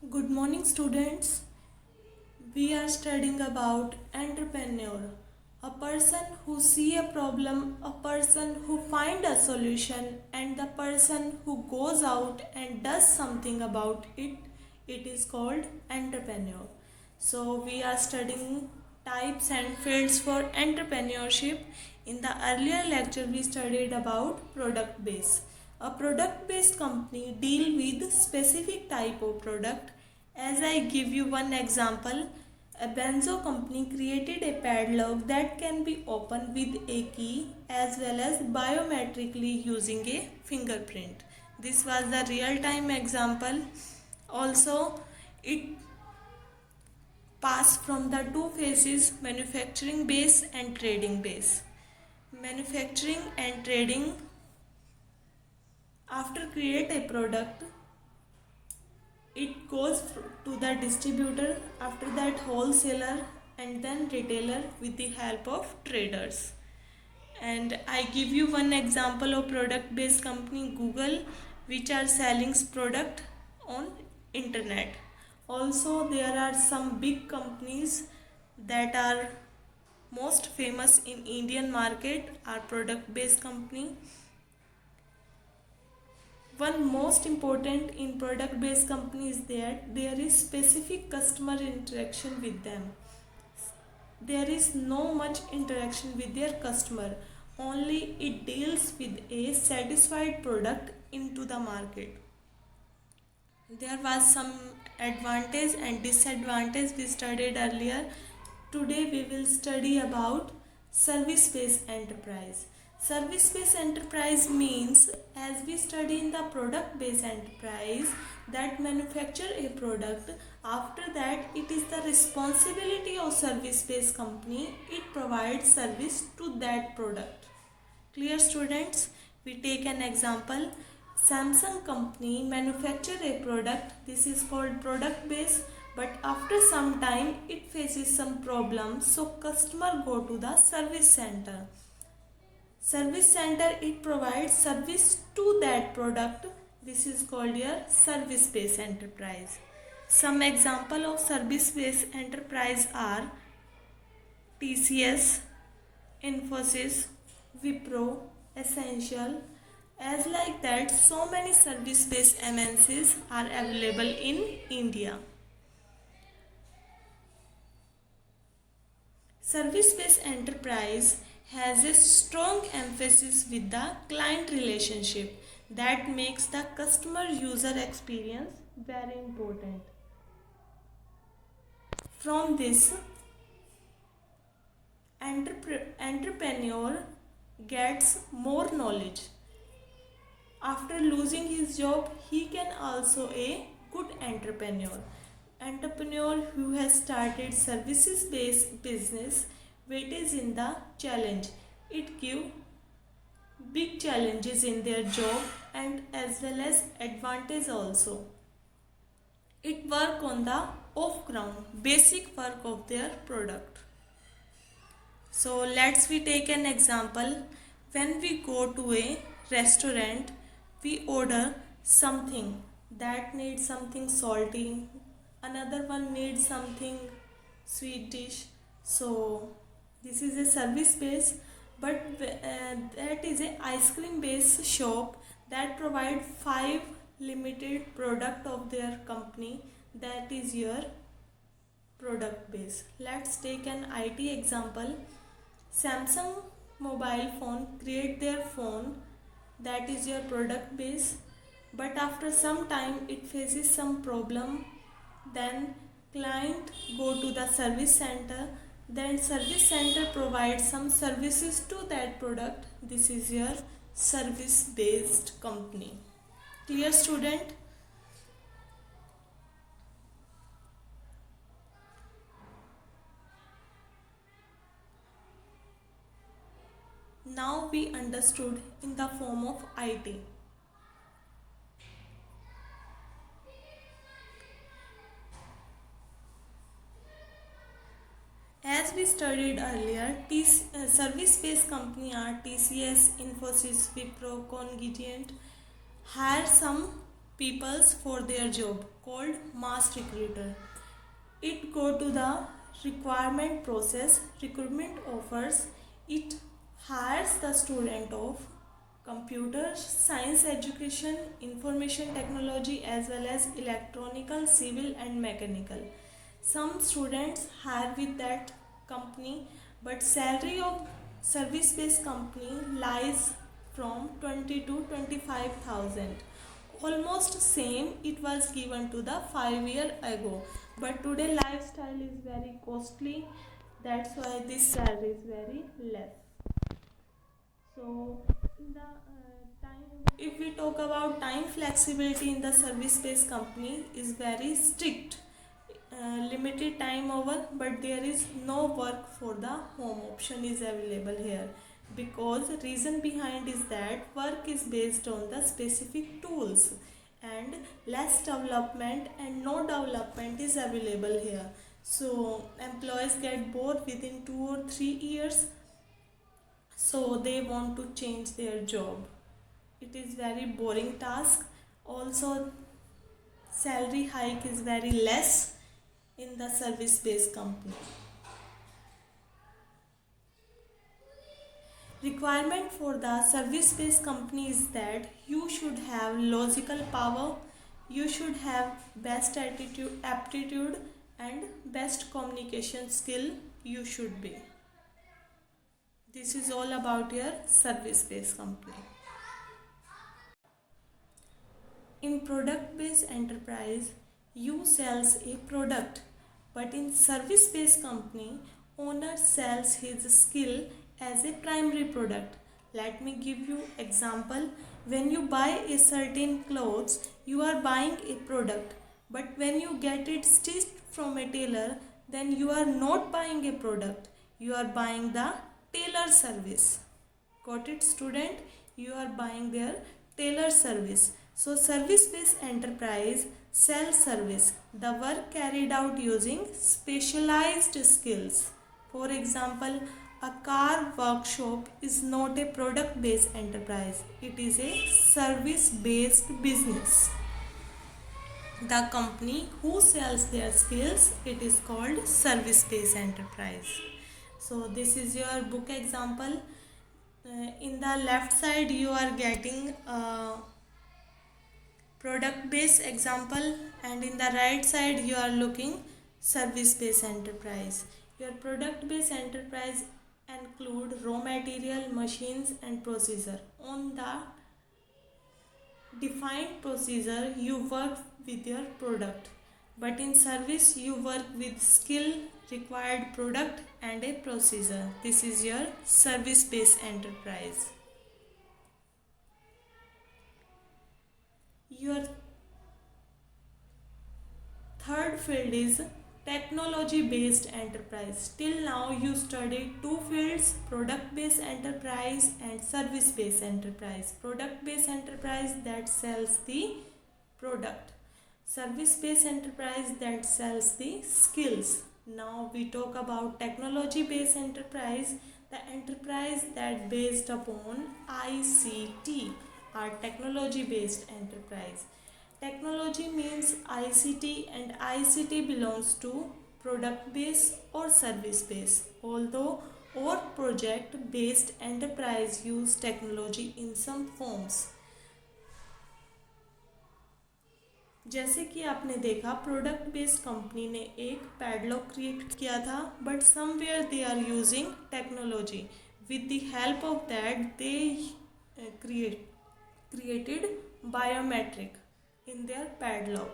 Good morning, students. We are studying about entrepreneur, a person who see a problem, a person who find a solution, and the person who goes out and does something about it. It is called entrepreneur. So we are studying types and fields for entrepreneurship. In the earlier lecture, we studied about product base. A product based company deal with specific type of product. As I give you one example, a Benzo company created a padlock that can be opened with a key as well as biometrically using a fingerprint. This was the real time example. Also, it passed from the two phases, manufacturing base and trading base. Manufacturing and trading, after create a product, it goes to the distributor, after that wholesaler, and then retailer with the help of traders. And I give you one example of product based company Google, which are selling product on internet. Also there are some big companies that are most famous in Indian market are product based company. One most important in product based company is that there is specific customer interaction with them. There is no much interaction with their customer, only it deals with a satisfied product into the market. There was some advantage and disadvantage we studied earlier. Today we will study about service based enterprise. Service based enterprise means, as we study in the product based enterprise, that manufacture a product, after that it is the responsibility of service based company, it provides service to that product. Clear, students? We take an example. Samsung company manufacture a product. This is called product base. But after some time it faces some problems, so customer go to the service center. Service center, it provides service to that product. This is called your service based enterprise. Some example of service based enterprise are TCS, Infosys, Wipro, Essential. As like that, so many service based MNCs are available in India. Service based enterprise has a strong emphasis with the client relationship that makes the customer user experience very important. From this, entrepreneur gets more knowledge. After losing his job, he can also a good entrepreneur. Entrepreneur who has started services based business weightage in the challenge. It give big challenges in their job and as well as advantage also. It work on the off ground basic work of their product. So let's we take an example. When we go to a restaurant, we order something that needs something salty, another one needs something sweet dish. So this is a service base, but that is a ice cream based shop that provide 5 limited product of their company. That is your product base. Let's take an IT example. Samsung mobile phone create their phone, that is your product base, but after some time it faces some problem, then client go to the service center, then service center provides some services to that product. This is your service based company. Clear, student? Now we understood in the form of IT. As we studied earlier, service-based company are TCS, Infosys, Wipro, Congruent hire some peoples for their job called mass recruiter. It go to the requirement process, recruitment offers, it hires the student of computer science education, information technology as well as electronical, civil and mechanical. Some students hire with that company, but salary of service based company lies from 20 to 25,000. Almost same it was given to the 5 year ago, but today lifestyle is very costly, that's why this salary is very less. So in the time, if we talk about time flexibility in the service based company is very strict, limited time over, but there is no work for the home option is available here, because reason behind is that work is based on the specific tools and less development and no development is available here. So employees get bored within 2 or 3 years, so they want to change their job. It is very boring task. Also salary hike is very less in the service based company. Requirement for the service based company is that you should have logical power, you should have best attitude aptitude and best communication skill you should be. This is all about your service based company. In product based enterprise, you sells a product, but in service based company, owner sells his skill as a primary product. Let me give you example. When you buy a certain clothes, you are buying a product, but when you get it stitched from a tailor, then you are not buying a product. You are buying the tailor service. Got it, student? You are buying their tailor service. So service based enterprise sells service, the work carried out using specialized skills. For example, a car workshop is not a product based enterprise, it is a service based business. The company who sells their skills, it is called service based enterprise. So this is your book example. In the left side you are getting product based example, and in the right side you are looking service based enterprise. Your product based enterprise include raw material, machines and procedure. On the defined procedure you work with your product, but in service you work with skill, required product and a procedure. This is your service based enterprise. Your third field is technology based enterprise. Till now you studied two fields, product based enterprise and service based enterprise. Product based enterprise that sells the product, service based enterprise that sells the skills. Now we talk about technology based enterprise, the enterprise that based upon ICT or technology based enterprise. Technology means ICT, and ICT belongs to product based or service based. Although all project based enterprise use technology in some forms. जैसे कि आपने देखा product based company ने एक padlock create किया था, but somewhere they are using technology. With the help of that they created biometric in their padlock.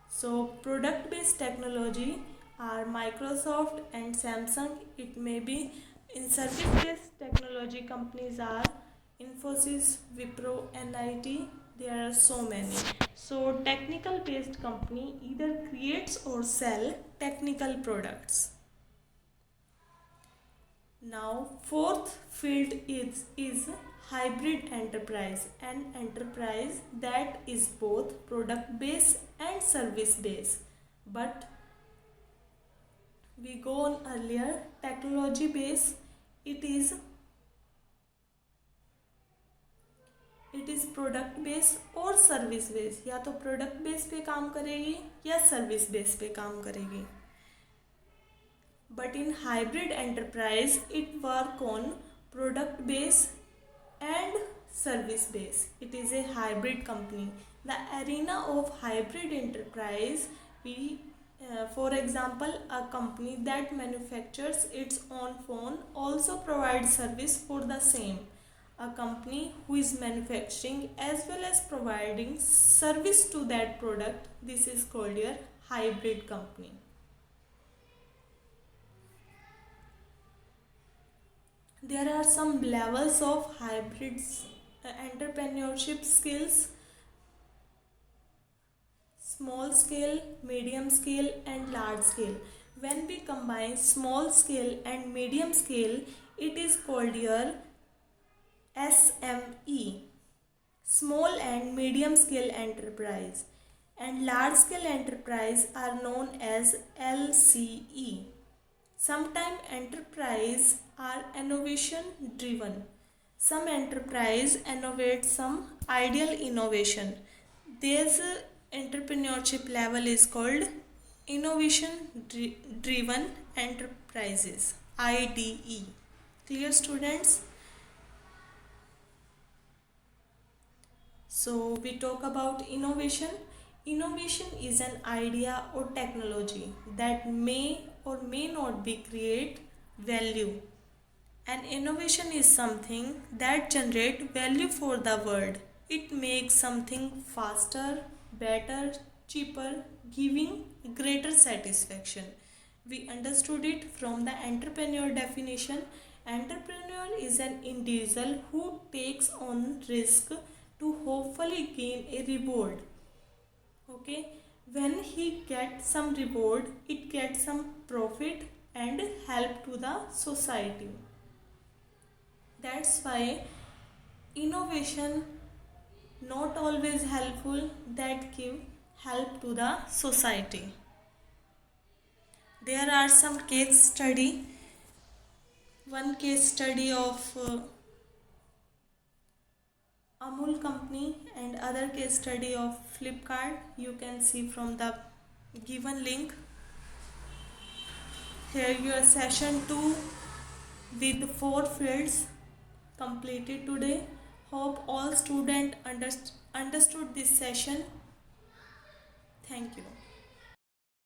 So product based technology are Microsoft and Samsung. It may be in service based technology companies are Infosys, Wipro, NIT. There are so many. So technical based company either creates or sell technical products. Now fourth field is hybrid enterprise, an enterprise that is both product based and service based. But we go on earlier, technology based, it is it is product base और service base, या तो product base पे काम करेगी या service base पे काम करेगी. But in hybrid enterprise, it work on product base and service base. It is a hybrid company. The arena of hybrid enterprise, for example, a company that manufactures its own phone also provides service for the same. A company who is manufacturing as well as providing service to that product, this is called your hybrid company. There are some levels of hybrids entrepreneurship skills: small scale, medium scale and large scale. When we combine small scale and medium scale, it is called your SME, small and medium scale enterprise, and large scale enterprise are known as LCE. Sometimes enterprise are innovation driven. Some enterprise innovate some ideal innovation. This entrepreneurship level is called innovation driven enterprises, IDE. Clear, students? So we talk about innovation. Innovation is an idea or technology that may or may not be create value. An innovation is something that generates value for the world. It makes something faster, better, cheaper, giving greater satisfaction. We understood it from the entrepreneur definition. Entrepreneur is an individual who takes on risk to hopefully gain a reward. Okay, when he gets some reward, it gets some profit and help to the society. That's why innovation not always helpful, that give help to the society. There are some case study. One case study of Amul company and other case study of Flipkart. You can see from the given link. Here your session 2 with 4 fields completed today. Hope all students understood this session. Thank you.